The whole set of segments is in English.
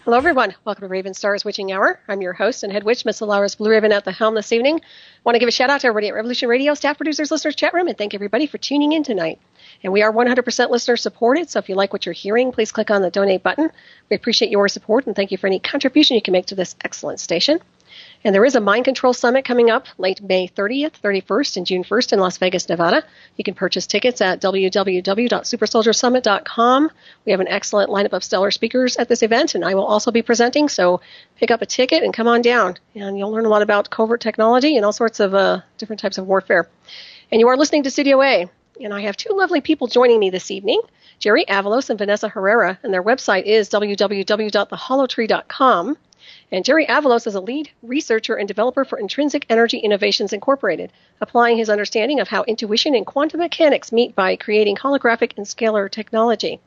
Hello, everyone. Welcome to Ravenstar's Witching Hour. I'm your host and head witch, Miss Alaris Blue Raven at the helm this evening. I want to give a shout out to everybody at Revolution Radio, staff, producers, listeners, chat room, and thank everybody for tuning in tonight. And we are 100% listener supported, so if you like what you're hearing, please click on the donate button. We appreciate your support and thank you for any contribution you can make to this excellent station. And there is a Mind Control Summit coming up late May 30th, 31st, and June 1st in Las Vegas, Nevada. You can purchase tickets at www.supersoldiersummit.com. We have an excellent lineup of stellar speakers at this event, and I will also be presenting, so pick up a ticket and come on down. And you'll learn a lot about covert technology and all sorts of different types of warfare. And you are listening to Studio A, and I have two lovely people joining me this evening, Jerry Avalos and Vanessa Herrera, and their website is www.theholotree.com. And Jerry Avalos is a lead researcher and developer for Intrinsic Energy Innovations Inc, applying his understanding of how intuition and quantum mechanics meet by creating holographic and scalar technology.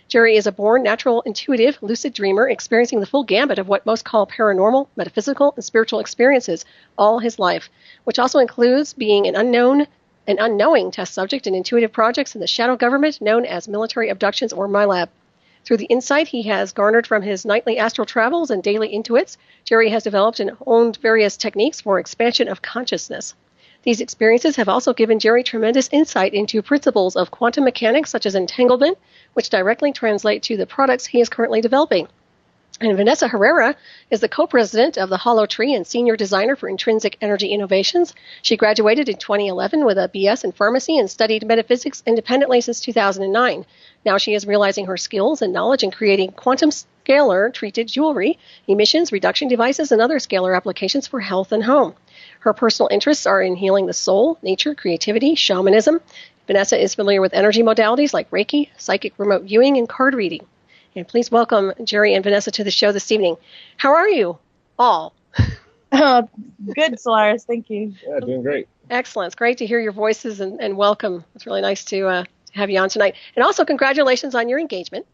Jerry is a born natural intuitive lucid dreamer experiencing the full gambit of what most call paranormal, metaphysical, and spiritual experiences all his life, which also includes being an unknowing test subject in intuitive projects in the shadow government known as military abductions or MILAB. Through the insight he has garnered from his nightly astral travels and daily intuits, Jerry has developed and honed various techniques for expansion of consciousness. These experiences have also given Jerry tremendous insight into principles of quantum mechanics such as entanglement, which directly translate to the products he is currently developing. And Vanessa Herrera is the co-president of the HoloTree and senior designer for Intrinsic Energy Innovations. She graduated in 2011 with a BS in pharmacy and studied metaphysics independently since 2009. Now she is realizing her skills and knowledge in creating quantum scalar treated jewelry, emissions reduction devices, and other scalar applications for health and home. Her personal interests are in healing the soul, nature, creativity, shamanism. Vanessa is familiar with energy modalities like Reiki, psychic remote viewing, and card reading. And please welcome Jerry and Vanessa to the show this evening. How are you all? Good, Solaris. Thank you. Yeah, doing great. Excellent. It's great to hear your voices and welcome. It's really nice to have you on tonight. And also congratulations on your engagement.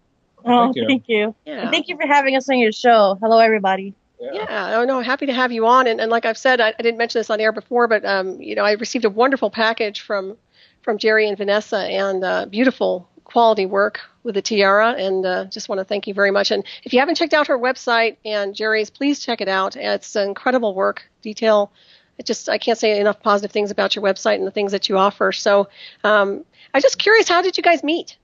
Oh, thank you. Yeah. And thank you for having us on your show. Hello, everybody. Yeah. Oh, no, happy to have you on. And like I've said, I didn't mention this on air before, but, I received a wonderful package from Jerry and Vanessa and beautiful quality work with the tiara, and just want to thank you very much. And if you haven't checked out her website and Jerry's, please check it out. It's incredible work, detail. I can't say enough positive things about your website and the things that you offer. So I'm just curious, how did you guys meet?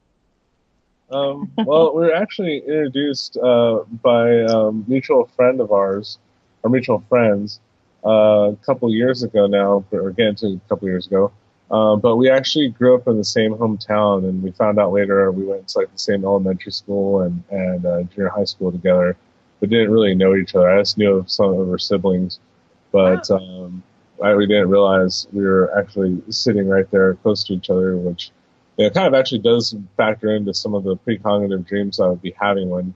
Well, we were actually introduced by a mutual friend of ours, or mutual friends, a couple years ago now, or again, a couple years ago. But we actually grew up in the same hometown, and we found out later we went to the same elementary school and junior high school together, but didn't really know each other. I just knew of some of her siblings, but we didn't realize we were actually sitting right there close to each other, which kind of actually does factor into some of the precognitive dreams I would be having when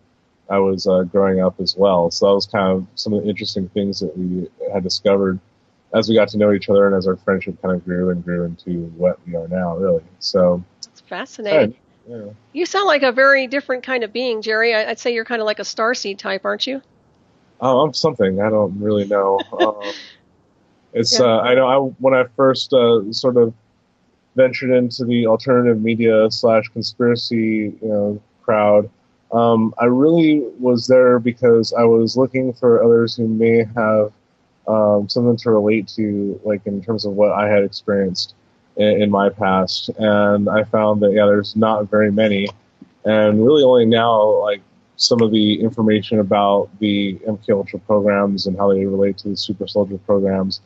I was growing up as well. So that was kind of some of the interesting things that we had discovered as we got to know each other and as our friendship kind of grew into what we are now, really. So it's fascinating. Yeah. You sound like a very different kind of being, Jerry. I'd say you're kind of like a starseed type, aren't you? Oh, I'm something. I don't really know. I know when I first sort of ventured into the alternative media / conspiracy, crowd, I really was there because I was looking for others who may have something to relate to, like in terms of what I had experienced in my past. And I found that, there's not very many. And really only now, some of the information about the MK Ultra programs and how they relate to the super soldier programs,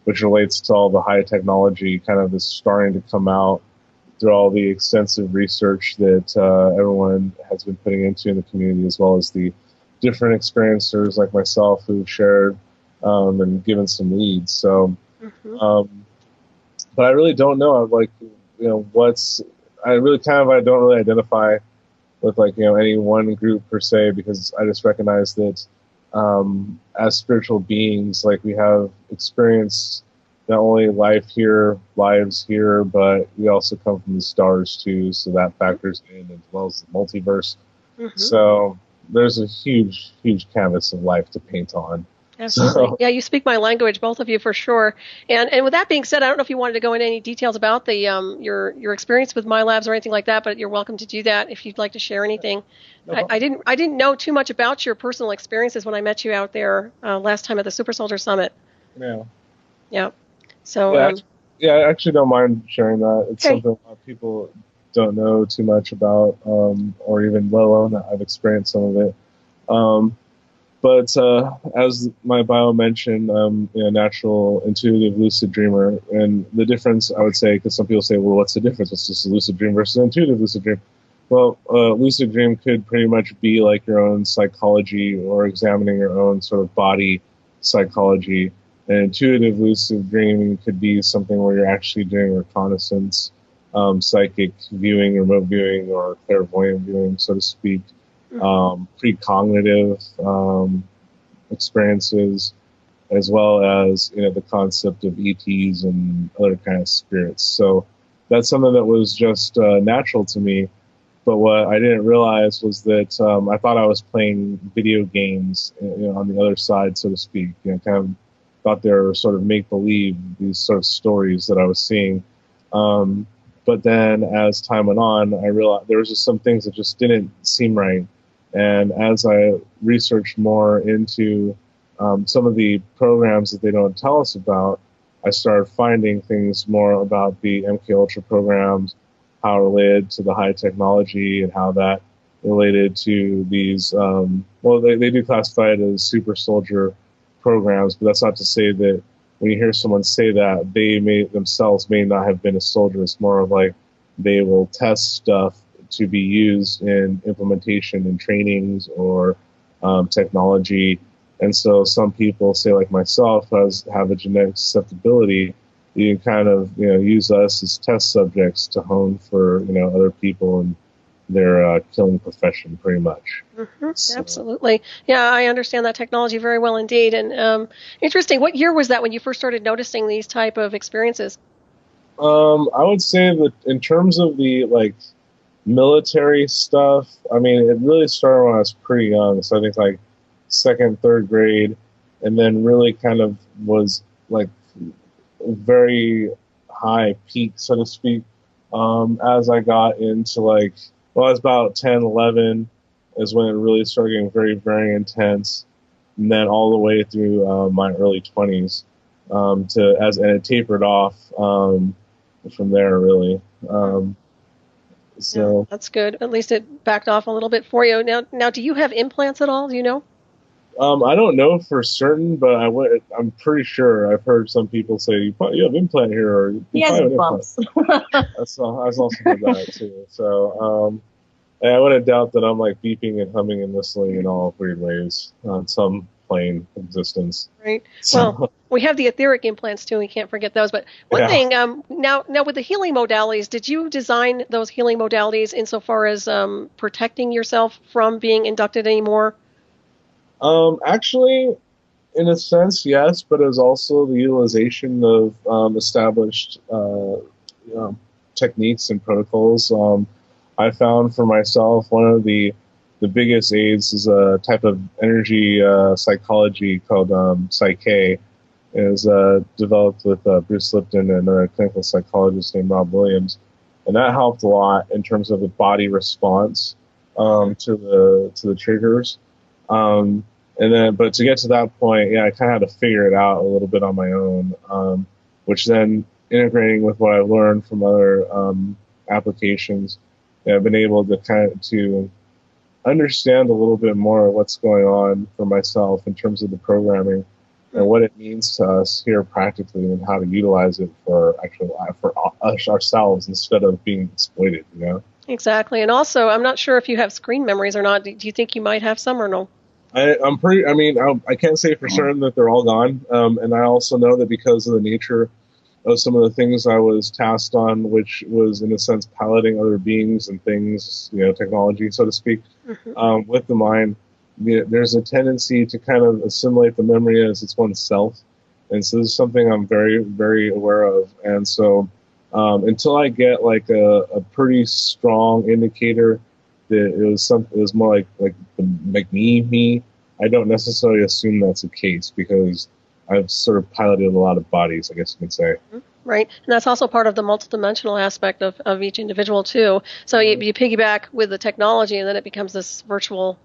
which relates to all the high technology, kind of is starting to come out through all the extensive research that everyone has been putting into in the community, as well as the different experiencers like myself who've shared and given some leads. So, but I really don't know. I don't really identify with any one group per se, because I just recognize that as spiritual beings, we have experienced not only lives here, but we also come from the stars too. So that factors in, as well as the multiverse. So there's a huge, huge canvas of life to paint on. Absolutely. So, Yeah, you speak my language, both of you, for sure. And with that being said, I don't know if you wanted to go into any details about the your experience with MILABs or anything like that, but you're welcome to do that if you'd like to share anything. no I didn't know too much about your personal experiences when I met you out there last time at the Super Soldier Summit. yeah. Yeah. So I actually don't mind sharing that. It's okay. something a lot of people don't know too much about, or even let alone that I've experienced some of it. But as my bio mentioned, natural, intuitive, lucid dreamer. And the difference, I would say, because some people say, well, what's the difference? What's just a lucid dream versus an intuitive lucid dream? Well, lucid dream could pretty much be like your own psychology or examining your own sort of body psychology. And intuitive lucid dreaming could be something where you're actually doing reconnaissance, psychic viewing, remote viewing, or clairvoyant viewing, so to speak. Precognitive experiences, as well as the concept of ETs and other kind of spirits. So that's something that was just natural to me. But what I didn't realize was that I thought I was playing video games, on the other side, so to speak. Kind of thought they were sort of make believe, these sort of stories that I was seeing. But then as time went on, I realized there was just some things that just didn't seem right. And as I researched more into some of the programs that they don't tell us about, I started finding things more about the MK Ultra programs, how it related to the high technology, and how that related to these, they do classify it as super soldier programs, but that's not to say that when you hear someone say that, they themselves may not have been a soldier. It's more of like they will test stuff to be used in implementation in trainings or technology. And so some people, say like myself, have a genetic susceptibility. You can kind of use us as test subjects to hone for other people and their killing profession, pretty much. Mm-hmm, so. Absolutely. Yeah, I understand that technology very well indeed. And interesting. What year was that when you first started noticing these type of experiences? I would say that in terms of the military stuff, I mean, it really started when I was pretty young. So I think like second, third grade, and then really kind of was like very high peak, so to speak, as I got into I was about 10, 11 is when it really started getting very, very intense. And then all the way through my early 20s and it tapered off from there, really. So yeah, that's good. At least it backed off a little bit for you. Now, do you have implants at all? Do you know? I don't know for certain, but I'm pretty sure I've heard some people say you have implant here, or he has bumps. I've also heard that too. So I wouldn't doubt that I'm like beeping and humming and whistling in all weird ways on some plane existence. Right. So. Well, we have the etheric implants too. We can't forget those. But one thing, now with the healing modalities, did you design those healing modalities insofar as protecting yourself from being inducted anymore? Actually, in a sense, yes, but it was also the utilization of established techniques and protocols. I found for myself one of the biggest aids is a type of energy psychology called Psyche. It was developed with Bruce Lipton and a clinical psychologist named Rob Williams, and that helped a lot in terms of the body response to the triggers. But to get to that point, I kind of had to figure it out a little bit on my own, which then integrating with what I've learned from other applications, I've been able to understand a little bit more of what's going on for myself in terms of the programming and what it means to us here practically, and how to utilize it for us ourselves instead of being exploited. Exactly. And also, I'm not sure if you have screen memories or not. Do you think you might have some or no? I can't say for certain that they're all gone. And I also know that because of the nature of some of the things I was tasked on, which was in a sense piloting other beings and things, technology, so to speak, with the mind, there's a tendency to kind of assimilate the memory as its oneself. And so this is something I'm very, very aware of. And so until I get like a pretty strong indicator that it was more like me, I don't necessarily assume that's the case because I've sort of piloted a lot of bodies, I guess you can say. Right, and that's also part of the multidimensional aspect of each individual too. So you piggyback with the technology, and then it becomes this virtual,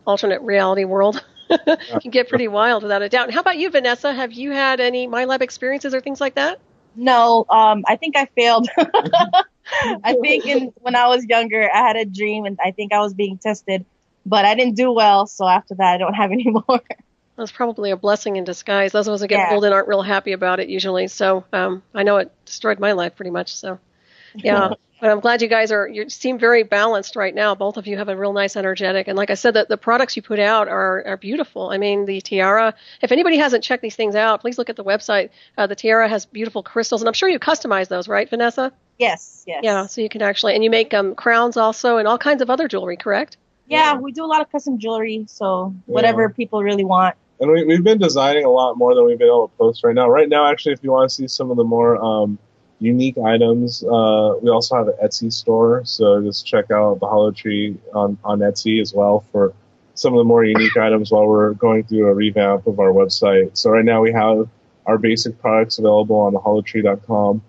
alternate reality world. It can get pretty wild without a doubt. And how about you, Vanessa? Have you had any MILAB experiences or things like that? No, I think I failed. I think when I was younger, I had a dream, and I think I was being tested, but I didn't do well. So after that, I don't have any more. That's probably a blessing in disguise. Those of us that get pulled in aren't real happy about it usually. So I know it destroyed my life pretty much. So yeah, but I'm glad you guys you seem very balanced right now. Both of you have a real nice energetic. And like I said, the products you put out are beautiful. I mean, the tiara, if anybody hasn't checked these things out, please look at the website. The tiara has beautiful crystals, and I'm sure you customize those, right, Vanessa? Yes. Yeah, so you can actually, and you make crowns also and all kinds of other jewelry, correct? Yeah, we do a lot of custom jewelry, so whatever people really want. And we've been designing a lot more than we've been able to post right now. Right now, actually, if you want to see some of the more unique items, we also have an Etsy store. So just check out the Hollow Tree on Etsy as well for some of the more unique items while we're going through a revamp of our website. So right now we have our basic products available on thehollowtree.com.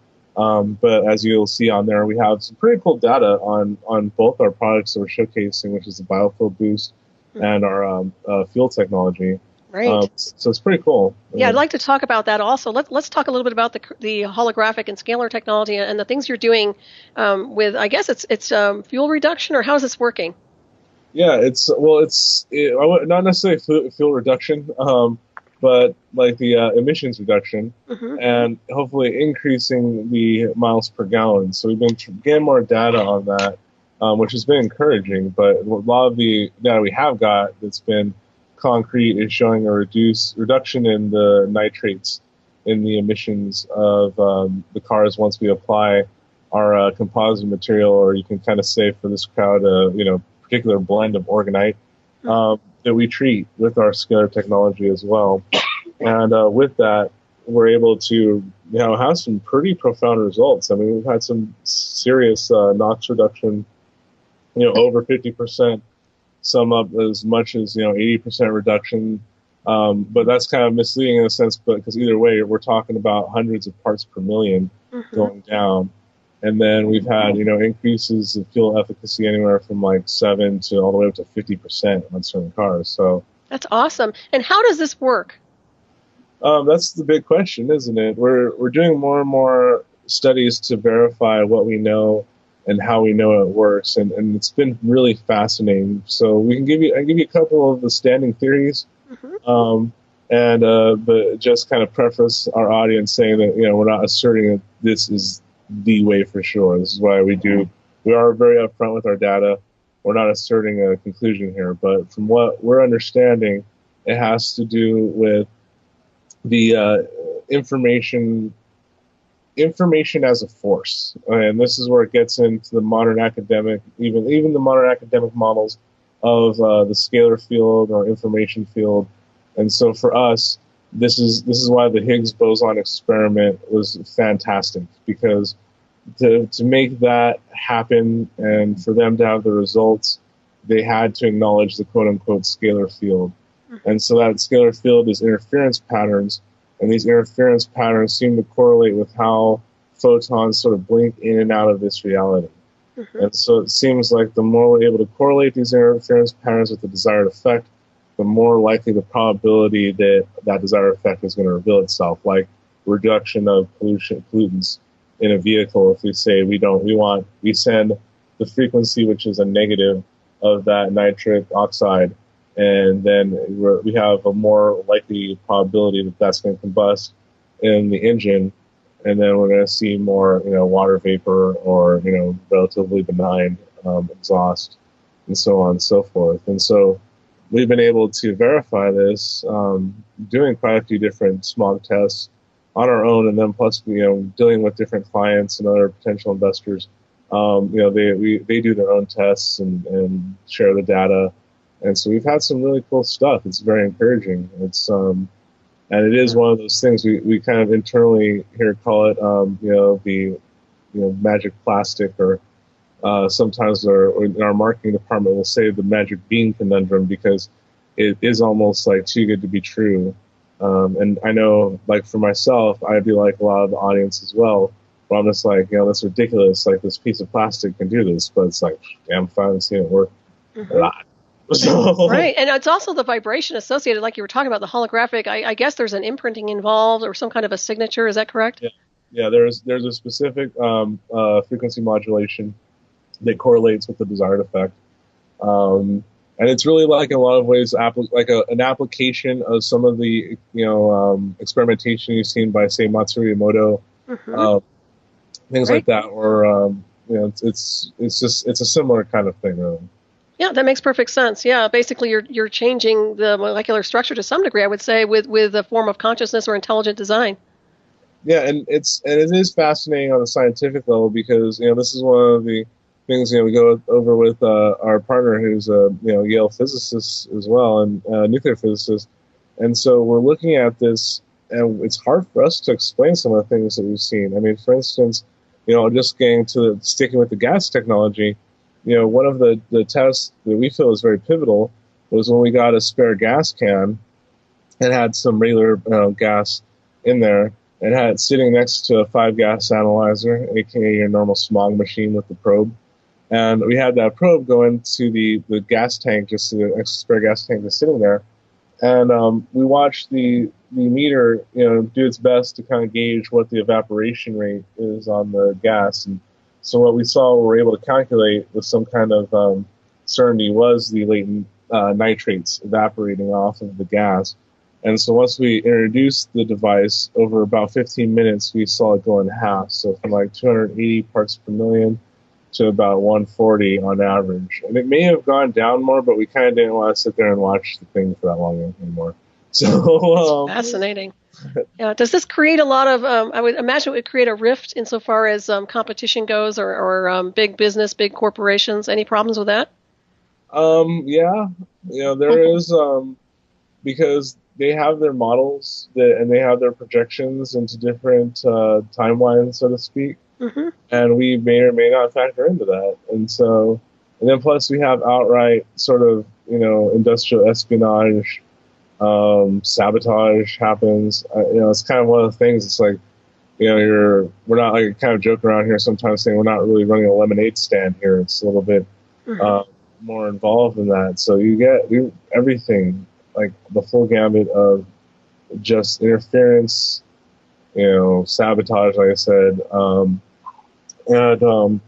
But as you'll see on there, we have some pretty cool data on both our products that we're showcasing, which is the Biofield Boost and our field technology. Right. So it's pretty cool. Yeah, I'd like to talk about that also. Let's talk a little bit about the holographic and scalar technology and the things you're doing with, I guess it's fuel reduction, or how is this working? Yeah, it's not necessarily fuel reduction, but like the emissions reduction, and hopefully increasing the miles per gallon. So we've been getting more data on that, which has been encouraging. But a lot of the data we have got that's been concrete is showing a reduction in the nitrates in the emissions of the cars once we apply our composite material, or you can kind of say for this crowd, particular blend of orgonite that we treat with our scalar technology as well. And with that, we're able to have some pretty profound results. I mean, we've had some serious NOx reduction, over 50%. Some up as much as 80% reduction, but that's kind of misleading in a sense. But because either way, we're talking about hundreds of parts per million going down, and then we've had increases of fuel efficacy anywhere from like 7 to all the way up to 50% on certain cars. So that's awesome. And how does this work? That's the big question, isn't it? We're doing more and more studies to verify what we know and how we know it works, and it's been really fascinating. So we can give you a couple of the standing theories, but just kind of preface our audience saying that we're not asserting that this is the way for sure. This is why we are very upfront with our data. We're not asserting a conclusion here, but from what we're understanding, it has to do with the information as a force, and this is where it gets into the modern academic, even the modern academic models of the scalar field or information field. And so for us, this is why the Higgs boson experiment was fantastic, because to make that happen and for them to have the results, they had to acknowledge the quote unquote scalar field. And so that scalar field is interference patterns. And these interference patterns seem to correlate with how photons sort of blink in and out of this reality. And so it seems like the more we're able to correlate these interference patterns with the desired effect, the more likely the probability that that desired effect is going to reveal itself, like reduction of pollutants in a vehicle. If we say we send the frequency, which is a negative of that nitric oxide, and then we have a more likely probability that that's going to combust in the engine, and then we're going to see more, water vapor or, relatively benign exhaust, and so on and so forth. And so we've been able to verify this doing quite a few different smog tests on our own, and then plus, dealing with different clients and other potential investors. They do their own tests and share the data. And so we've had some really cool stuff. It's very encouraging. It's and it is one of those things we kind of internally here call it the magic plastic, or sometimes in our marketing department we'll say the magic bean conundrum, because it is almost like too good to be true. And I know, like for myself, I'd be like a lot of the audience as well, where I'm just like, that's ridiculous. Like this piece of plastic can do this, but it's like, damn, I'm finally seeing it work. Right, and it's also the vibration associated, like you were talking about, the holographic. I guess there's an imprinting involved or some kind of a signature. Is that correct? Yeah. There's a specific frequency modulation that correlates with the desired effect, and it's really like in a lot of ways an application of some of the experimentation you've seen by, say, Matsuri Emoto, things like that, or it's a similar kind of thing, really. Yeah, that makes perfect sense. Yeah, basically you're changing the molecular structure to some degree, I would say, with a form of consciousness or intelligent design. Yeah, and it is fascinating on a scientific level because this is one of the things we go over with our partner who's a Yale physicist as well and nuclear physicist, and so we're looking at this, and it's hard for us to explain some of the things that we've seen. I mean, for instance, just sticking with the gas technology. One of the tests that we feel is very pivotal was when we got a spare gas can and had some regular gas in there and had it sitting next to a 5-gas analyzer, aka your normal smog machine with the probe. And we had that probe go into the gas tank, just the spare gas tank that's sitting there. And we watched the meter, do its best to kind of gauge what the evaporation rate is on the gas. And so what we saw, we were able to calculate with some kind of certainty, was the latent nitrates evaporating off of the gas. And so once we introduced the device, over about 15 minutes, we saw it go in half. So from like 280 parts per million to about 140 on average. And it may have gone down more, but we kind of didn't want to sit there and watch the thing for that long anymore. So fascinating. Yeah. Does this create a lot of? I would imagine it would create a rift insofar as competition goes, or big business, big corporations. Any problems with that? Yeah. There is because they have their models and they have their projections into different timelines, so to speak, and we may or may not factor into that. And so, and then plus we have outright sort of industrial espionage. Sabotage happens. It's kind of one of the things. It's like, we're not like kind of joking around here sometimes saying we're not really running a lemonade stand here. It's a little bit more involved than that. So you get everything, like the full gambit of just interference, sabotage, like I said, and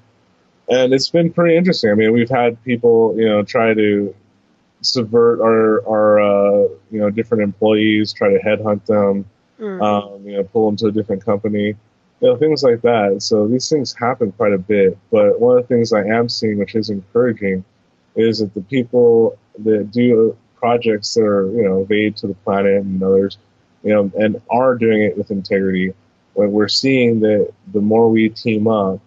it's been pretty interesting. I mean, we've had people, try to subvert our different employees, try to headhunt them, pull them to a different company, things like that. So these things happen quite a bit. But one of the things I am seeing, which is encouraging, is that the people that do projects that are, of aid to the planet and others, and are doing it with integrity, when we're seeing that the more we team up,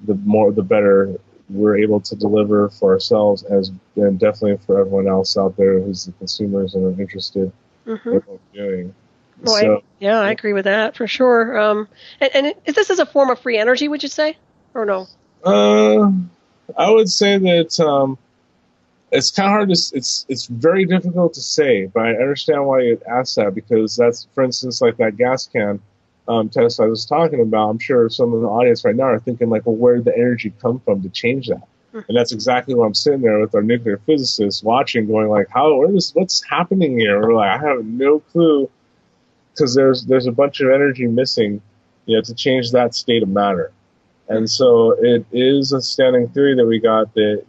the better we're able to deliver for ourselves, and definitely for everyone else out there who's the consumers and are interested in what we're doing. Well, I agree with that for sure. And this is a form of free energy, would you say, or no? I would say that it's kind of hard to. It's very difficult to say, but I understand why you asked that, because that's, for instance, like that gas can test I was talking about. I'm sure some of the audience right now are thinking like, well, where did the energy come from to change that? And that's exactly what I'm sitting there with our nuclear physicists watching, going like, what's happening here? We're like, I have no clue, because there's a bunch of energy missing, to change that state of matter. And so it is a standing theory that we got that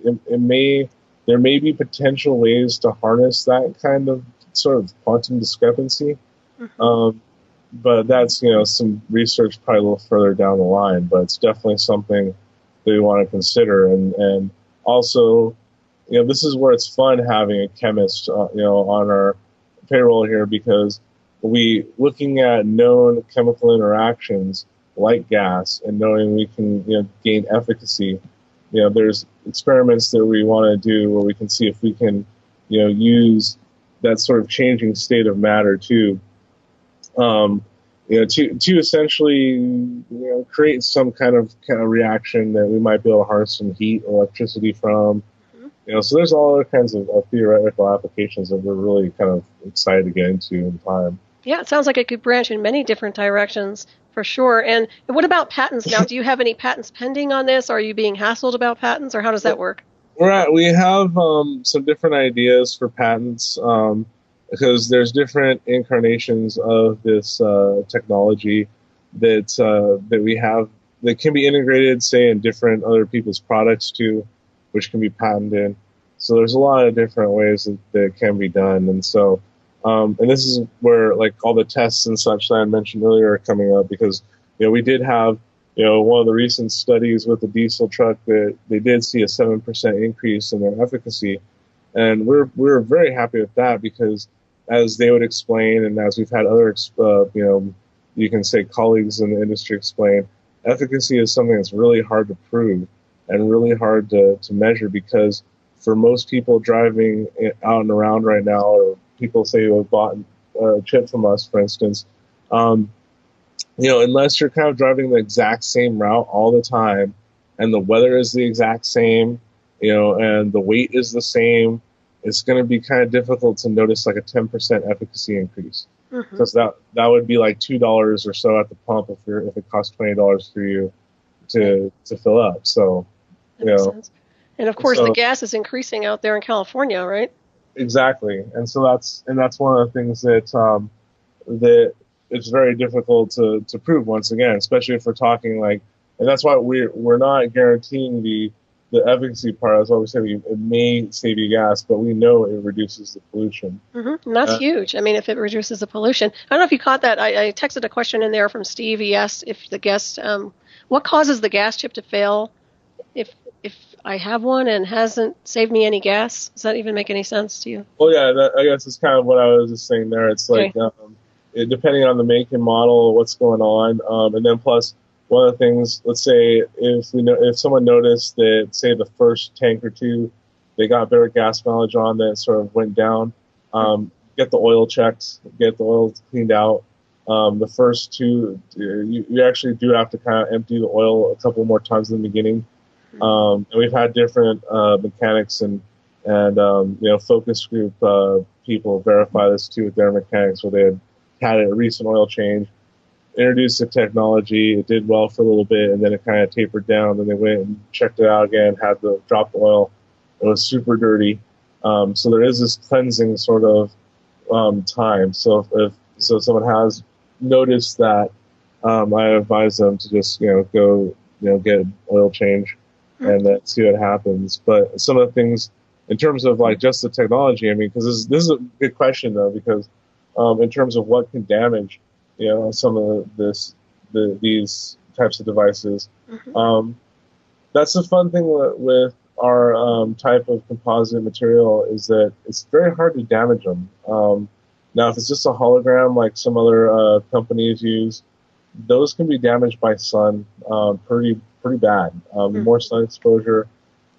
there may be potential ways to harness that kind of sort of quantum discrepancy. But that's, some research probably a little further down the line, but it's definitely something that we want to consider. And also, this is where it's fun having a chemist, on our payroll here, because looking at known chemical interactions like gas and knowing we can, gain efficacy, there's experiments that we want to do where we can see if we can, use that sort of changing state of matter too, to essentially, create some kind of reaction that we might be able to harness some heat or electricity from, So there's all other kinds of theoretical applications that we're really kind of excited to get into in time. Yeah, it sounds like it could branch in many different directions for sure. And what about patents now? Do you have any patents pending on this? Are you being hassled about patents, or how does that work? We have some different ideas for patents because there's different incarnations of this technology that we have that can be integrated, say, in different other people's products too, which can be patented. So there's a lot of different ways that it can be done. And so, and this is where like all the tests and such that I mentioned earlier are coming up, because, we did have, one of the recent studies with the diesel truck that they did see a 7% increase in their efficacy. And we're very happy with that, because as they would explain, and as we've had other, you can say colleagues in the industry explain, efficacy is something that's really hard to prove and really hard to measure, because for most people driving out and around right now, or people say who have bought a chip from us, for instance, unless you're kind of driving the exact same route all the time, and the weather is the exact same, and the weight is the same, it's going to be kind of difficult to notice like a 10% efficacy increase. Because that would be like $2 or so at the pump if it costs $20 for you to fill up. So, that makes sense. And of course, the gas is increasing out there in California, right? Exactly, and so that's one of the things that it's very difficult to prove, once again, especially if we're talking like, and that's why we're not guaranteeing the efficacy part. That's why we say it may save you gas, but we know it reduces the pollution. And that's huge. I mean, if it reduces the pollution. I don't know if you caught that. I texted a question in there from Steve. He asked if the gas, what causes the gas chip to fail if I have one and hasn't saved me any gas? Does that even make any sense to you? Well, yeah, I guess it's kind of what I was just saying there. It's like, depending on the make and model, what's going on, and then plus, one of the things, let's say if someone noticed that, say, the first tank or two, they got better gas mileage on, that sort of went down, get the oil checked, get the oil cleaned out. The first two, you actually do have to kind of empty the oil a couple more times in the beginning. And we've had different mechanics and focus group people verify this too with their mechanics, where they had a recent oil change, introduced the technology, it did well for a little bit, and then it kind of tapered down. Then they went and checked it out again, had the dropped oil. It was super dirty. So there is this cleansing sort of time. So if someone has noticed that, I advise them to just go get an oil change and then see what happens. But some of the things in terms of like just the technology, I mean, because this is a good question though, because in terms of what can damage some of these types of devices. That's the fun thing with our type of composite material, is that it's very hard to damage them. Now, if it's just a hologram like some other companies use, those can be damaged by sun pretty bad. The more sun exposure,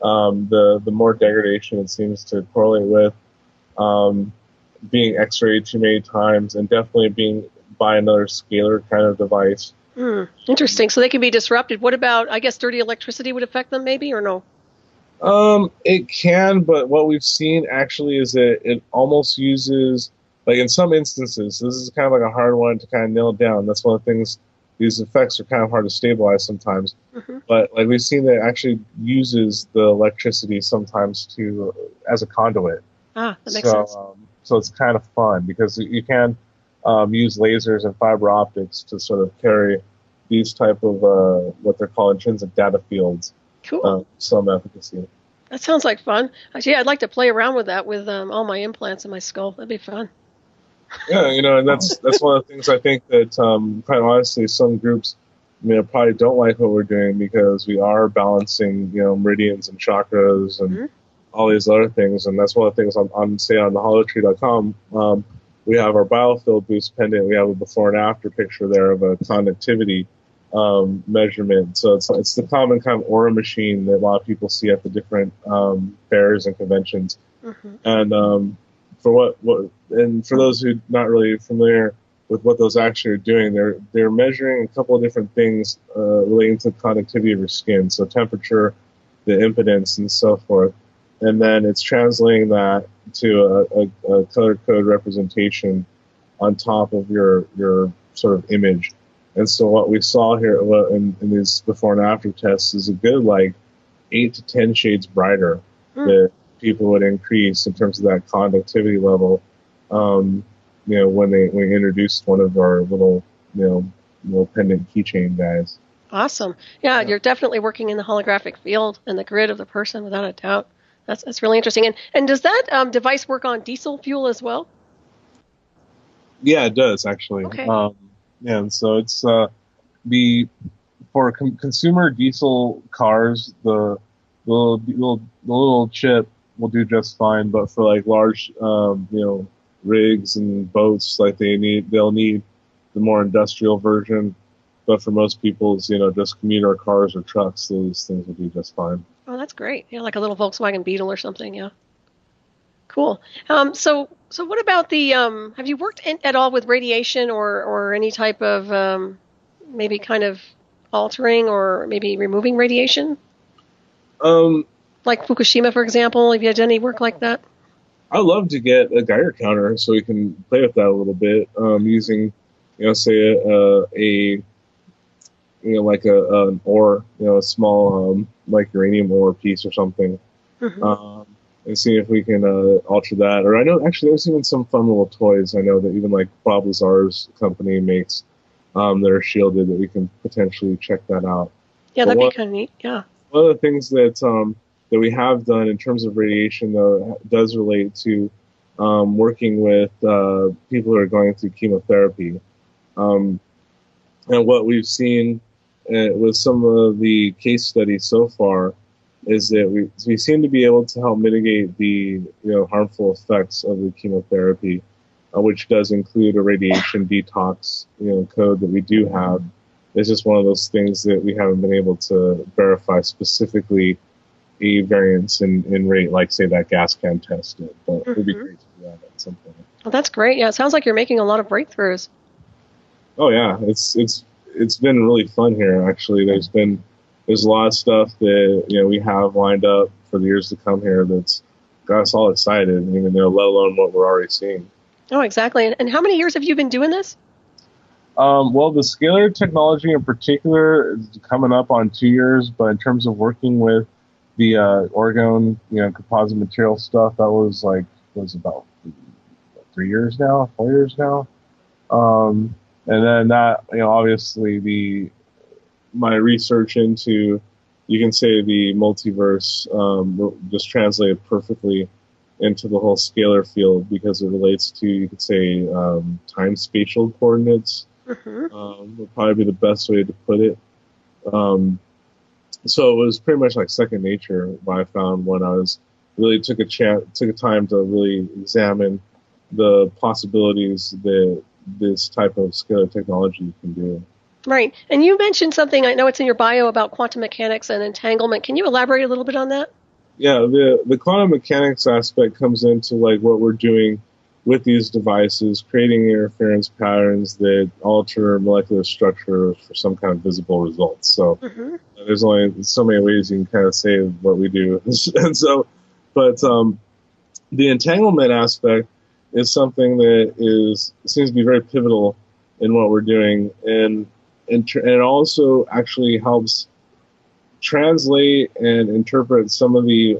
the more degradation it seems to correlate with being X-rayed too many times, and definitely being by another scalar kind of device. Interesting. So they can be disrupted. What about, I guess, dirty electricity would affect them maybe, or no? It can, but what we've seen actually is that it almost uses, like in some instances, this is kind of like a hard one to kind of nail down. That's one of the things, these effects are kind of hard to stabilize sometimes. But like we've seen that it actually uses the electricity sometimes as a conduit. That makes sense. So it's kind of fun, because you can use lasers and fiber optics to sort of carry these type of what they're called intrinsic data fields. Cool. Some efficacy. That sounds like fun. Actually, I'd like to play around with that with all my implants in my skull. That'd be fun. Yeah, and that's one of the things I think that quite honestly some groups probably don't like what we're doing, because we are balancing meridians and chakras and all these other things, and that's one of the things on say on the holotree.com. We have our Biofield Boost pendant. We have a before and after picture there of a conductivity measurement. So it's the common kind of aura machine that a lot of people see at the different fairs and conventions. And for those who are not really familiar with what those actually are doing, they're measuring a couple of different things relating to the conductivity of your skin, so temperature, the impedance, and so forth. and then it's translating that to a color code representation on top of your sort of image. And so what we saw here in these before and after tests is a good like 8 to 10 shades brighter that people would increase in terms of that conductivity level. When we introduced one of our little pendant keychain guys. Awesome. Yeah, you're definitely working in the holographic field and the grid of the person without a doubt. That's really interesting. And does that device work on diesel fuel as well? Yeah, it does actually. Okay. And so it's for consumer diesel cars, the little chip will do just fine. But for like large, rigs and boats, like they'll need the more industrial version. But for most people's, just commuter cars or trucks, those things will do just fine. Oh, that's great. Yeah, like a little Volkswagen Beetle or something. Yeah. Cool. So what about the? Have you worked at all with radiation or any type of maybe kind of altering or maybe removing radiation? Like Fukushima, for example. Have you had any work like that? I'd love to get a Geiger counter so we can play with that a little bit, using, say like an ore, a small like uranium ore piece or something, and see if we can alter that. Or I know actually there's even some fun little toys. I know that even like Bob Lazar's company makes that are shielded that we can potentially check that out. Yeah, that'd be kind of neat. Yeah. One of the things that we have done in terms of radiation, though, does relate to working with people who are going through chemotherapy. And what we've seen with some of the case studies so far is that we seem to be able to help mitigate the harmful effects of the chemotherapy, which does include a radiation detox code that we do have. It's just one of those things that we haven't been able to verify specifically a variance in rate, like say that gas can test did. But it would be great to do that at some point. Well, that's great. Yeah, it sounds like you're making a lot of breakthroughs. Oh yeah, it's been really fun here. Actually, there's a lot of stuff that we have lined up for the years to come here that's got us all excited. Let alone what we're already seeing. Oh, exactly. And how many years have you been doing this? Well, the scalar technology in particular is coming up on 2 years, but in terms of working with the orgone, composite material stuff, that was about 3 years now, 4 years now. And then that, obviously my research into, you can say the multiverse, just translated perfectly into the whole scalar field because it relates to, you could say, time spatial coordinates. Would probably be the best way to put it. So it was pretty much like second nature, what I found when I was really took a time to really examine the possibilities that this type of scalar technology can do. Right. And you mentioned something, I know it's in your bio, about quantum mechanics and entanglement. Can you elaborate a little bit on that? Yeah, the quantum mechanics aspect comes into like what we're doing with these devices, creating interference patterns that alter molecular structure for some kind of visible results. So there's only so many ways you can kind of say what we do. And so, but the entanglement aspect is something that seems to be very pivotal in what we're doing, and it also actually helps translate and interpret some of the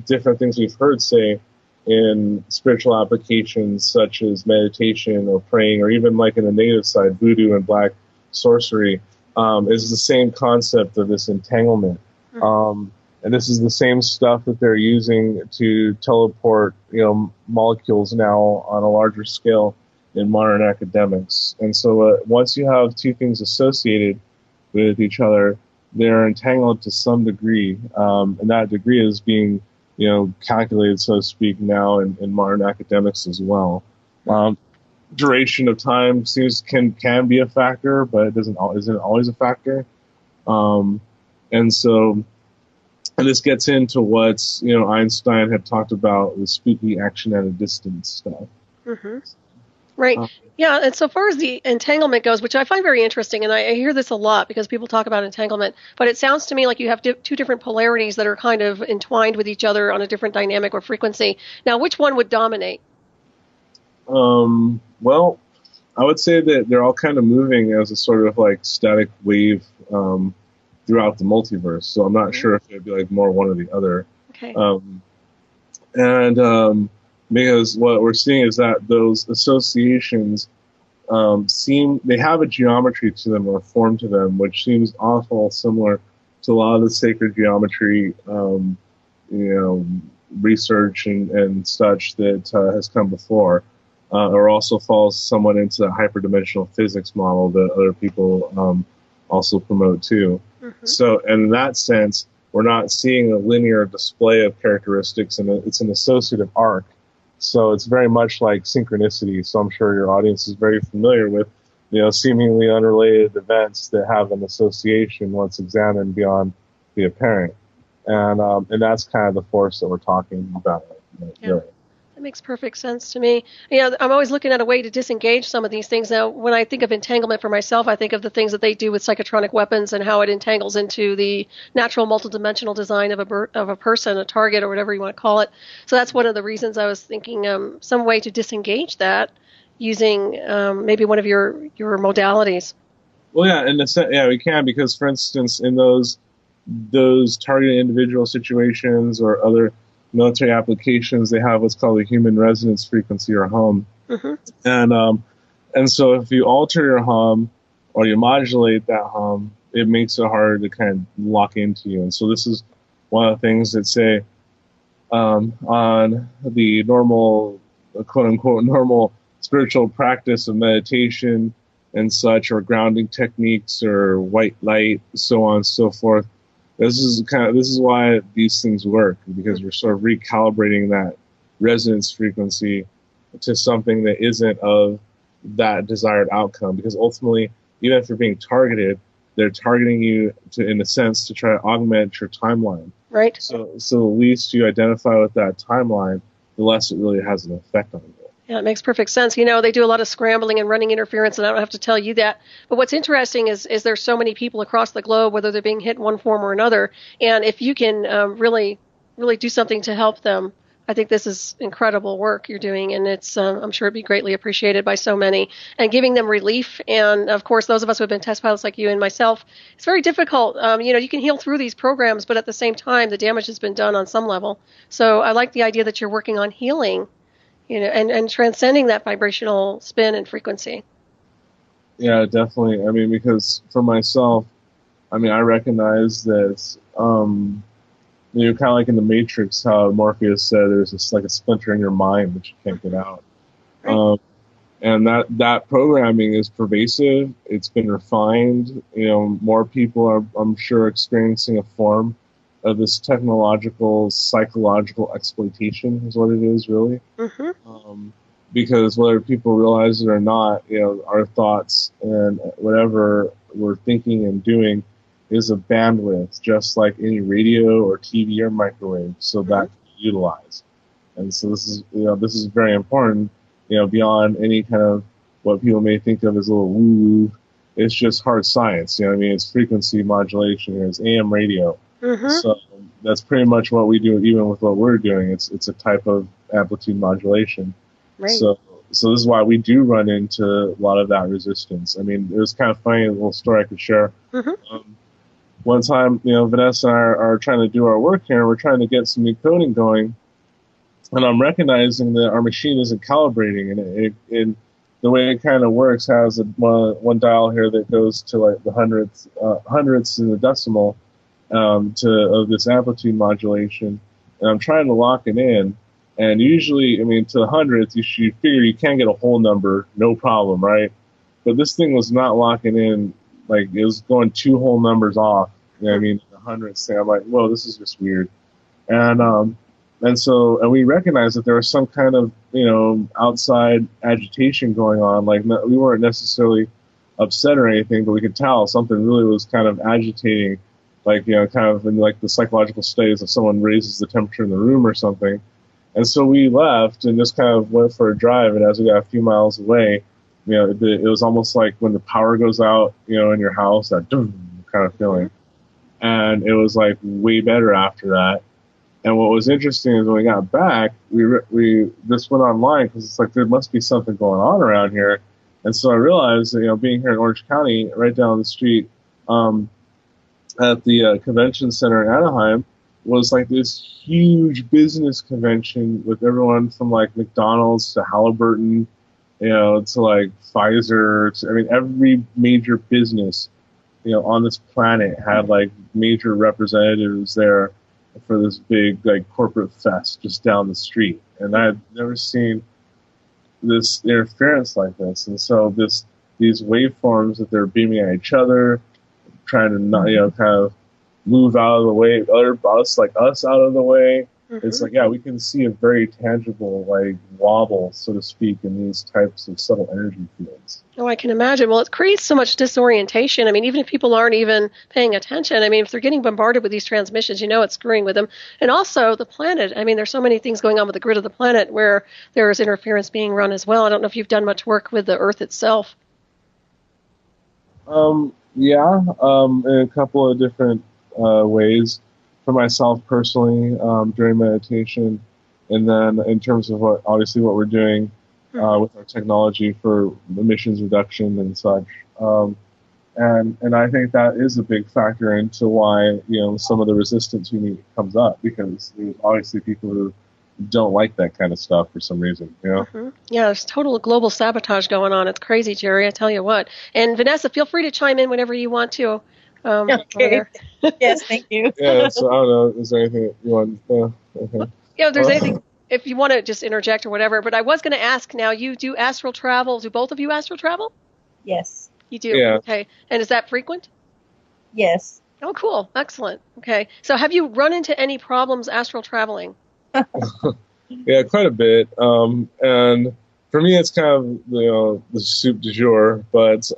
different things we've heard say in spiritual applications such as meditation or praying, or even like in the native side, voodoo and black sorcery, is the same concept of this entanglement. And this is the same stuff that they're using to teleport, molecules now on a larger scale in modern academics. And so once you have two things associated with each other, they're entangled to some degree, and that degree is being calculated, so to speak, now in modern academics as well. Duration of time can be a factor, but isn't always a factor. And this gets into what Einstein had talked about, the spooky action at a distance stuff. Right. Yeah, and so far as the entanglement goes, which I find very interesting, and I hear this a lot because people talk about entanglement, but it sounds to me like you have two different polarities that are kind of entwined with each other on a different dynamic or frequency. Now, which one would dominate? Well, I would say that they're all kind of moving as a sort of like static wave throughout the multiverse. So I'm not sure if it'd be like more one or the other. Okay. Because what we're seeing is that those associations they have a geometry to them or a form to them, which seems awful similar to a lot of the sacred geometry, research and such that has come before, or also falls somewhat into the hyperdimensional physics model that other people also promote too. Mm-hmm. So in that sense, we're not seeing a linear display of characteristics, and it's an associative arc. So it's very much like synchronicity. So I'm sure your audience is very familiar with, seemingly unrelated events that have an association once examined beyond the apparent. And that's kind of the force that we're talking about. Yeah. That makes perfect sense to me. I'm always looking at a way to disengage some of these things. Now, when I think of entanglement for myself, I think of the things that they do with psychotronic weapons and how it entangles into the natural multidimensional design of a person, a target, or whatever you want to call it. So that's one of the reasons I was thinking some way to disengage that using maybe one of your modalities. Well, yeah, we can, because, for instance, in those targeted individual situations or other military applications, they have what's called a human resonance frequency, or hum. Mm-hmm. And so if you alter your hum or you modulate that hum, it makes it harder to kind of lock into you. And so this is one of the things that say on the normal, quote unquote, normal spiritual practice of meditation and such, or grounding techniques or white light, so on and so forth. This is why these things work, because you're sort of recalibrating that resonance frequency to something that isn't of that desired outcome. Because ultimately, even if you're being targeted, they're targeting you to, in a sense, to try to augment your timeline. Right. So the least you identify with that timeline, the less it really has an effect on you. Yeah, it makes perfect sense. They do a lot of scrambling and running interference, and I don't have to tell you that. But what's interesting is there's so many people across the globe, whether they're being hit in one form or another, and if you can really do something to help them, I think this is incredible work you're doing, and it's I'm sure it'd be greatly appreciated by so many, and giving them relief. And of course, those of us who have been test pilots like you and myself, it's very difficult. You can heal through these programs, but at the same time, the damage has been done on some level. So I like the idea that you're working on healing, and transcending that vibrational spin and frequency. Yeah, definitely. I mean, because for myself, I recognize that, kind of like in the Matrix, how Morpheus said there's this like a splinter in your mind that you can't get out. Right. And that programming is pervasive. It's been refined. More people are, I'm sure, experiencing a form of this technological, psychological exploitation is what it is, really. Mm-hmm. Because whether people realize it or not, our thoughts and whatever we're thinking and doing is a bandwidth, just like any radio or TV or microwave, so that can be utilized. And so this is very important, beyond any kind of what people may think of as a little woo-woo. It's just hard science, it's frequency modulation, it's AM radio. Mm-hmm. So that's pretty much what we do, even with what we're doing. It's a type of amplitude modulation. Right. So this is why we do run into a lot of that resistance. It was kind of funny, a little story I could share. Mm-hmm. One time, Vanessa and I are trying to do our work here, and we're trying to get some new coding going, and I'm recognizing that our machine isn't calibrating, and it the way it kind of works has one dial here that goes to like the hundredths in the decimal of this amplitude modulation, and I'm trying to lock it in. And usually, to the hundredth, you figure you can get a whole number, no problem, right? But this thing was not locking in, like it was going two whole numbers off. The hundredths thing. I'm like, whoa, this is just weird. And we recognized that there was some kind of, outside agitation going on. Like we weren't necessarily upset or anything, but we could tell something really was kind of agitating, like, kind of in like the psychological states if someone raises the temperature in the room or something. And so we left and just kind of went for a drive. And as we got a few miles away, it was almost like when the power goes out, in your house, that kind of feeling. And it was like way better after that. And what was interesting is when we got back, we just went online because it's like there must be something going on around here. And so I realized that, being here in Orange County, right down the street, at the convention center in Anaheim, was like this huge business convention with everyone from like McDonald's to Halliburton, to like Pfizer. Every major business, on this planet had like major representatives there for this big like corporate fest just down the street. And I had never seen this interference like this. And so these waveforms that they're beaming at each other, trying to not, kind of move out of the way, us out of the way. It's like, we can see a very tangible like wobble, so to speak, in these types of subtle energy fields. Oh, I can imagine. Well, it creates so much disorientation. Even if people aren't even paying attention, if they're getting bombarded with these transmissions, it's screwing with them. And also the planet. There's so many things going on with the grid of the planet where there is interference being run as well. I don't know if you've done much work with the Earth itself. In a couple of different ways. For myself personally, during meditation, and then in terms of what we're doing with our technology for emissions reduction and such, and I think that is a big factor into why some of the resistance we meet comes up, because there's obviously people who don't like that kind of stuff for some reason. Yeah, there's total global sabotage going on. It's crazy, Jerry. I tell you what. And Vanessa, feel free to chime in whenever you want to. Okay. Yes, thank you. Yeah, so I don't know. Is there anything that you want? Okay. If there's anything, if you want to just interject or whatever. But I was going to ask now, you do astral travel. Do both of you astral travel? Yes. You do? Yeah. Okay. And is that frequent? Yes. Oh, cool. Excellent. Okay. So have you run into any problems astral traveling? Yeah, quite a bit. And for me, it's kind of, the soup du jour. But,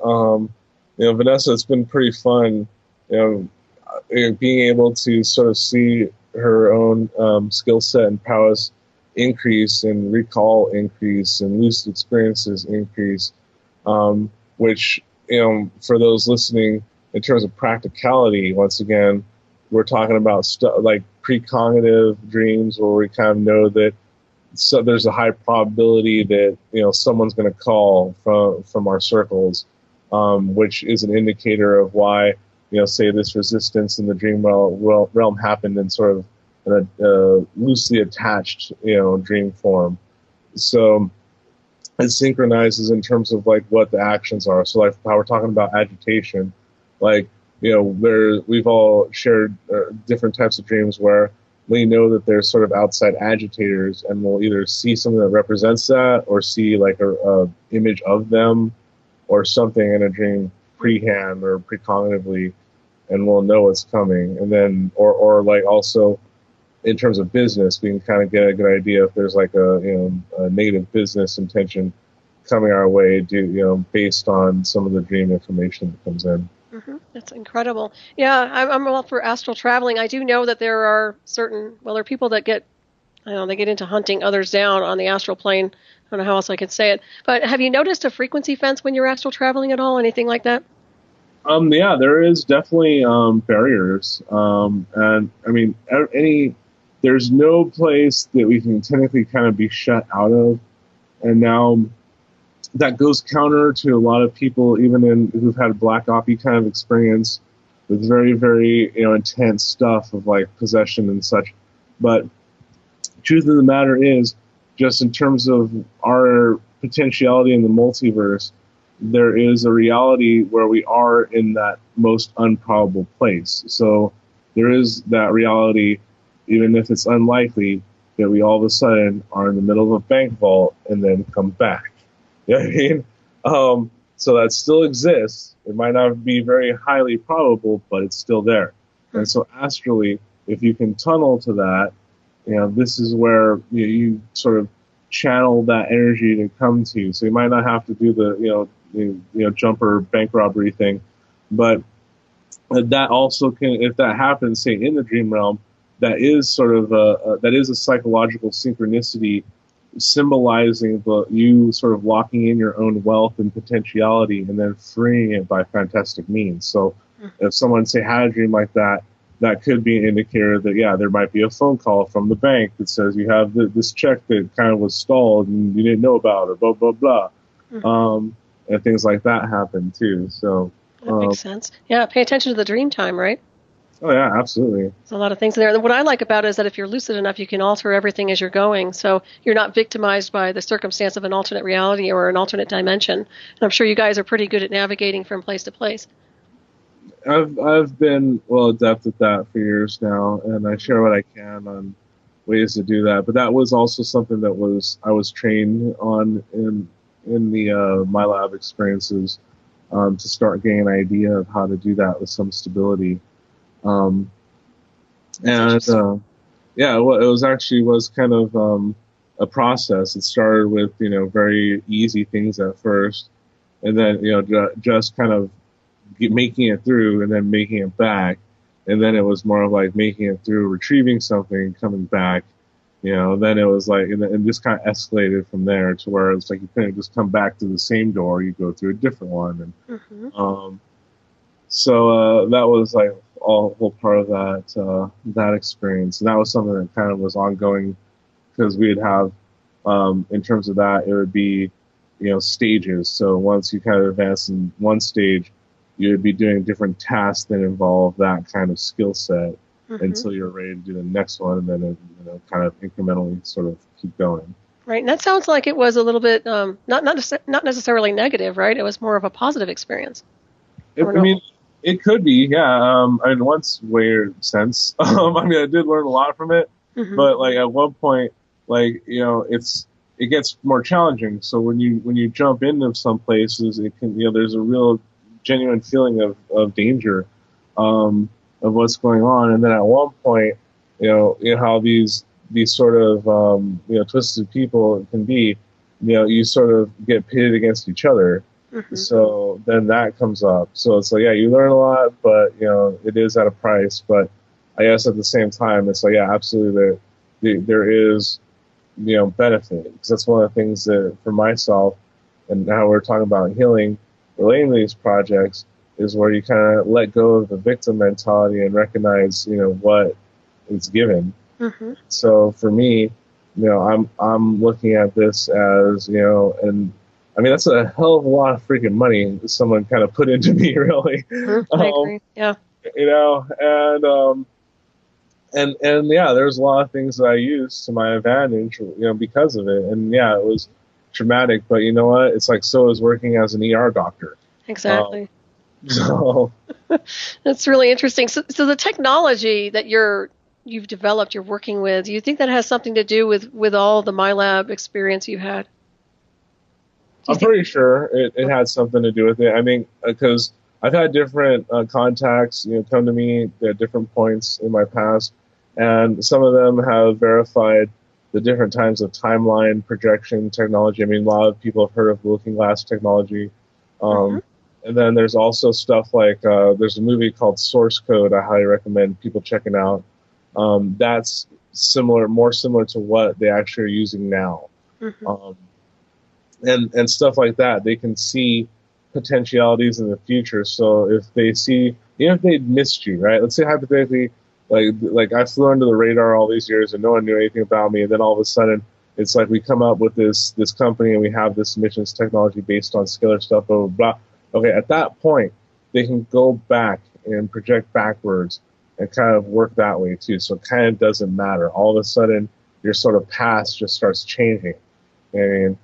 Vanessa, it's been pretty fun, being able to sort of see her own skill set and prowess increase, and recall increase, and lucid experiences increase, which, for those listening, in terms of practicality, once again, we're talking about stuff like precognitive dreams, where we kind of know that there's a high probability that someone's going to call from our circles, which is an indicator of why say this resistance in the dream realm happened in sort of a loosely attached dream form. So it synchronizes in terms of like what the actions are. So like how we're talking about agitation, like we've all shared different types of dreams where we know that there's sort of outside agitators, and we'll either see something that represents that, or see like a image of them or something in a dream pre-hand or precognitively, and we'll know what's coming. And then or like also in terms of business, we can kind of get a good idea if there's like a negative business intention coming our way based on some of the dream information that comes in. That's incredible. Yeah, I'm all for astral traveling. I do know that there are there are people that get into hunting others down on the astral plane. I don't know how else I could say it. But have you noticed a frequency fence when you're astral traveling at all? Anything like that? Yeah, there is definitely barriers. And there's no place that we can technically kind of be shut out of. And now that goes counter to a lot of people, even who've had a black oppy kind of experience with very, very, intense stuff of like possession and such. But truth of the matter is, just in terms of our potentiality in the multiverse, there is a reality where we are in that most improbable place. So there is that reality, even if it's unlikely, that we all of a sudden are in the middle of a bank vault and then come back. You know what I mean? So that still exists. It might not be very highly probable, but it's still there. And so astrally, if you can tunnel to that, this is where you sort of channel that energy to come to you. So you might not have to do the jumper bank robbery thing, but that also can, if that happens, say in the dream realm, that is sort of that is a psychological synchronicity, symbolizing you sort of locking in your own wealth and potentiality and then freeing it by fantastic means. So if someone say had a dream like that, that could be an indicator that, yeah, there might be a phone call from the bank that says you have this check that kind of was stalled and you didn't know about, or blah, blah, blah. And things like that happen too. So that makes sense. Yeah, pay attention to the dream time, right? Oh, yeah, absolutely. There's a lot of things in there. And what I like about it is that if you're lucid enough, you can alter everything as you're going. So you're not victimized by the circumstance of an alternate reality or an alternate dimension. And I'm sure you guys are pretty good at navigating from place to place. I've been well adept at that for years now, and I share what I can on ways to do that. But that was also something that I was trained on in the MILAB experiences to start getting an idea of how to do that with some stability. Yeah, it was kind of a process. It started with very easy things at first, and then just kind of making it through and then making it back, and then it was more of like making it through, retrieving something, coming back, then it was like, and just kind of escalated from there to where it's like you couldn't just come back to the same door, you go through a different one. And so that was like a whole part of that experience, and that was something that kind of was ongoing, because we'd have in terms of that, it would be stages. So once you kind of advance in one stage, you would be doing different tasks that involve that kind of skill set until you're ready to do the next one, and then kind of incrementally sort of keep going. Right, and that sounds like it was a little bit not necessarily negative, right? It was more of a positive experience. I mean, it could be, yeah. In one weird sense, I did learn a lot from it, but like at one point, like it gets more challenging. So when you jump into some places, it can there's a real genuine feeling of danger of what's going on, and then at one point, how these sort of twisted people can be, you sort of get pitted against each other. So then that comes up. So it's like, yeah, you learn a lot, but it is at a price. But I guess at the same time, it's like, yeah, absolutely, there is benefit, because that's one of the things that for myself, and how we're talking about healing, relating to these projects, is where you kind of let go of the victim mentality and recognize what is given. So for me, I'm looking at this as and I mean, that's a hell of a lot of freaking money someone kind of put into me, really. I agree. Yeah. And yeah, there's a lot of things that I used to my advantage, because of it. And yeah, it was traumatic, but you know what? It's like, so is working as an ER doctor. Exactly. So that's really interesting. So the technology that you've developed, you're working with, do you think that has something to do with all the MILAB experience you had? I'm pretty sure it had something to do with it. I mean, because I've had different contacts, come to me at different points in my past, and some of them have verified the different types of timeline projection technology. I mean, a lot of people have heard of looking glass technology. And then there's also stuff like there's a movie called Source Code I highly recommend people checking out. That's more similar to what they actually are using now. And stuff like that. They can see potentialities in the future. So if they see, even if they missed you, right? Let's say hypothetically, like I flew under the radar all these years and no one knew anything about me, and then all of a sudden it's like we come up with this company and we have this emissions technology based on scalar stuff, blah, blah, blah. Okay, at that point, they can go back and project backwards and kind of work that way too. So it kind of doesn't matter. All of a sudden, your sort of past just starts changing. And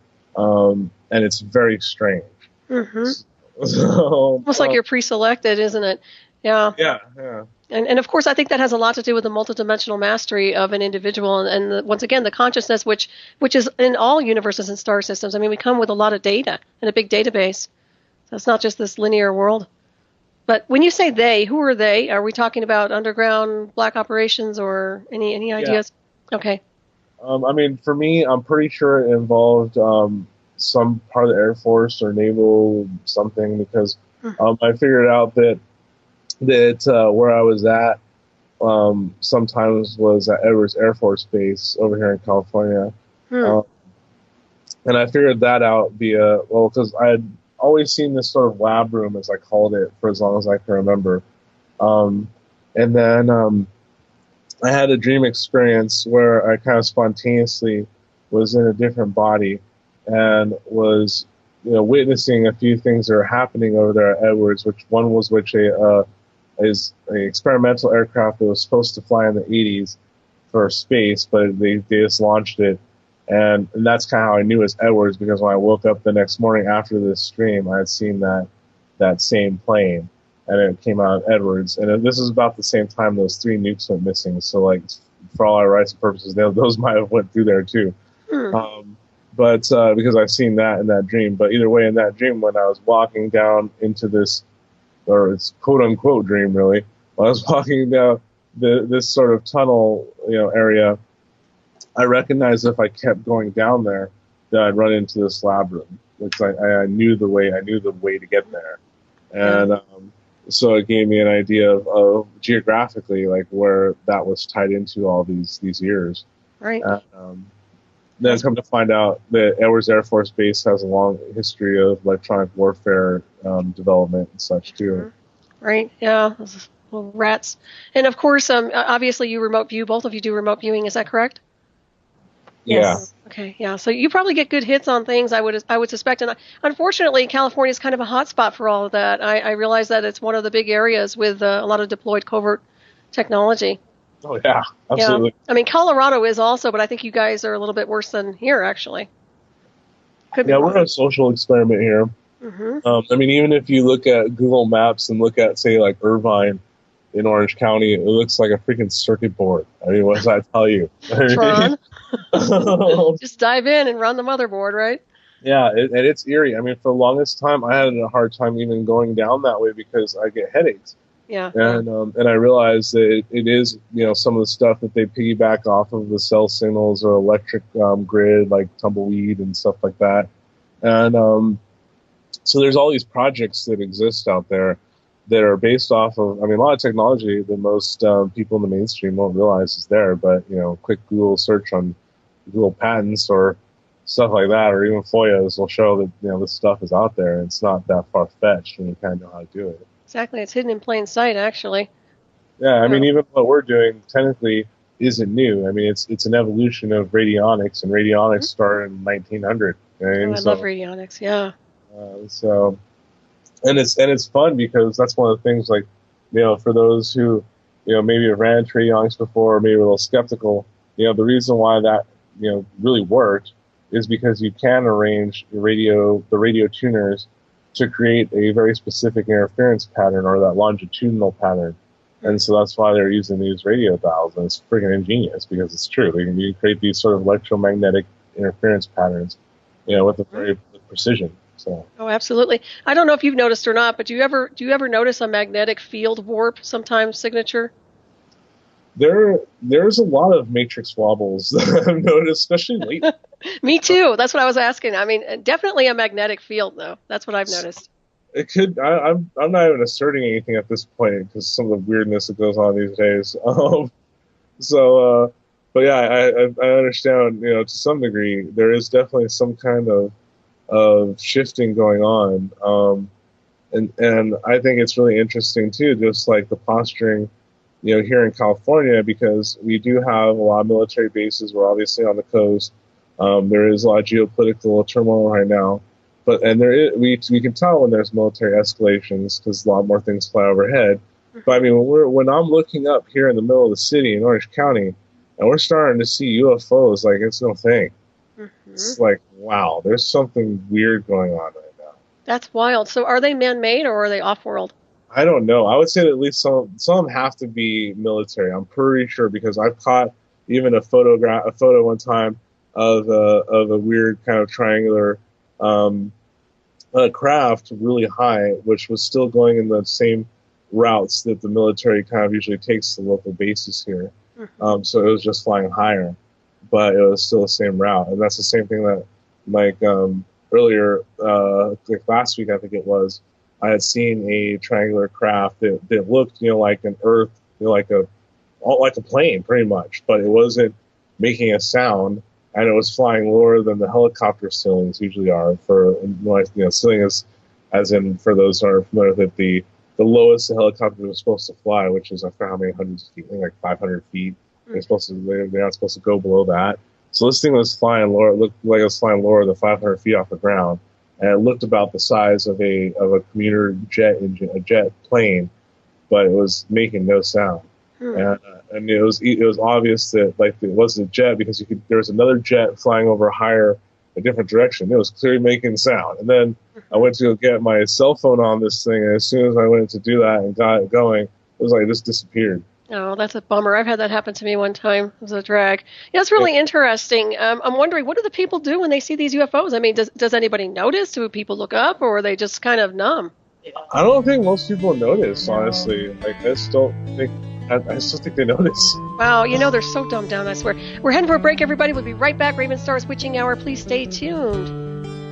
it's very strange. So, almost like you're pre-selected, isn't it? Yeah. Yeah. And of course, I think that has a lot to do with the multidimensional mastery of an individual, and once again, the consciousness, which is in all universes and star systems. I mean, we come with a lot of data and a big database. So it's not just this linear world. But when you say they, who are they? Are we talking about underground black operations or any ideas? Yeah. Okay. I mean, for me, I'm pretty sure it involved some part of the Air Force or naval something, because I figured out that where I was at, sometimes was at Edwards Air Force Base over here in California. Hmm. And I figured that out via, well, because I had always seen this sort of lab room, as I called it, for as long as I can remember. And then I had a dream experience where I kind of spontaneously was in a different body and was, witnessing a few things that are happening over there at Edwards. Which is an experimental aircraft that was supposed to fly in the 80s for space, but they just launched it. And that's kind of how I knew it was Edwards, because when I woke up the next morning after this stream, I had seen that same plane, and it came out of Edwards. And this is about the same time those 3 nukes went missing. So, like, for all our rights and purposes, those might have went through there too. But because I've seen that in that dream. But either way, in that dream, when I was walking down into this, or it's quote unquote dream, really, when I was walking down this sort of tunnel, area, I recognized if I kept going down there, that I'd run into this lab room, which I knew the way to get there. And so it gave me an idea of geographically, like, where that was tied into all these years. Right. Then come to find out that Edwards Air Force Base has a long history of electronic warfare development and such too. Right. Yeah. Those little rats. And of course, obviously you remote view. Both of you do remote viewing. Is that correct? Yes. Yeah. Okay. Yeah. So you probably get good hits on things. I would suspect. And unfortunately, California is kind of a hot spot for all of that. I realize that it's one of the big areas with a lot of deployed covert technology. Oh yeah, absolutely. Yeah. I mean, Colorado is also, but I think you guys are a little bit worse than here, actually. We're a social experiment here. Mm-hmm. I mean, even if you look at Google Maps and look at, say, like Irvine in Orange County, it looks like a freaking circuit board. I mean, what does that tell you? Tron. Just dive in and run the motherboard, right? Yeah, and it's eerie. I mean, for the longest time, I had a hard time even going down that way because I get headaches. Yeah. And I realized that it is, some of the stuff that they piggyback off of the cell signals or electric grid, like tumbleweed and stuff like that. And so there's all these projects that exist out there that are based off of, a lot of technology that most people in the mainstream won't realize is there. But, quick Google search on Google patents or stuff like that, or even FOIAs will show that, this stuff is out there and it's not that far-fetched and you kind of know how to do it. Exactly. It's hidden in plain sight, actually. Yeah, I mean, even what we're doing technically isn't new. I mean, it's an evolution of radionics, and radionics started in 1900. I love radionics. Yeah. And it's fun because that's one of the things, like, for those who, maybe have ran into radionics before, or maybe a little skeptical, the reason why that, really worked is because you can arrange the radio tuners to create a very specific interference pattern, or that longitudinal pattern. And so that's why they're using these radio dials, and it's freaking ingenious because it's true. You create these sort of electromagnetic interference patterns, with a very precision. So. Oh, absolutely. I don't know if you've noticed or not, but do you ever notice a magnetic field warp sometimes signature? There's a lot of matrix wobbles that I've noticed, especially lately. Me too. That's what I was asking. I mean, definitely a magnetic field, though. That's what I've noticed. It could. I'm not even asserting anything at this point because some of the weirdness that goes on these days. But yeah, I understand. To some degree, there is definitely some kind of shifting going on. And I think it's really interesting too, just like the posturing, here in California, because we do have a lot of military bases. We're obviously on the coast. There is a lot of geopolitical turmoil right now, we can tell when there's military escalations because a lot more things fly overhead. But I mean, when I'm looking up here in the middle of the city in Orange County, and we're starting to see UFOs, like, it's no thing. Mm-hmm. It's like, wow, there's something weird going on right now. That's wild. So are they man-made or are they off-world? I don't know. I would say that at least some have to be military. I'm pretty sure, because I've caught even a photo one time of a weird kind of triangular craft really high, which was still going in the same routes that the military kind of usually takes to the local bases here. Mm-hmm. So it was just flying higher, but it was still the same route. And that's the same thing that, like, earlier, like last week, I think it was, I had seen a triangular craft that looked, like an Earth, like a like a plane, pretty much, but it wasn't making a sound, and it was flying lower than the helicopter ceilings usually are. Ceiling is, as in, for those who are familiar with it, the lowest the helicopter is supposed to fly, which is, I forgot how many hundreds of feet, I think like 500 feet. They're not supposed to go below that. So this thing was flying lower. It looked like it was flying lower than 500 feet off the ground, and it looked about the size of a commuter jet engine, a jet plane, but it was making no sound. And it was obvious that like it wasn't a jet, because there was another jet flying over a different direction. It was clearly making sound. And then I went to go get my cell phone on this thing, and as soon as I went to do that and got it going, it was like it just disappeared. Oh, that's a bummer. I've had that happen to me one time. It was a drag. Yeah, it's really interesting. I'm wondering, what do the people do when they see these UFOs? I mean, does anybody notice? Do people look up, or are they just kind of numb? I don't think most people notice, honestly. Like, I still think they notice. Wow, they're so dumbed down, I swear. We're heading for a break, everybody. We'll be right back. Ravenstar's Witching Hour. Please stay tuned.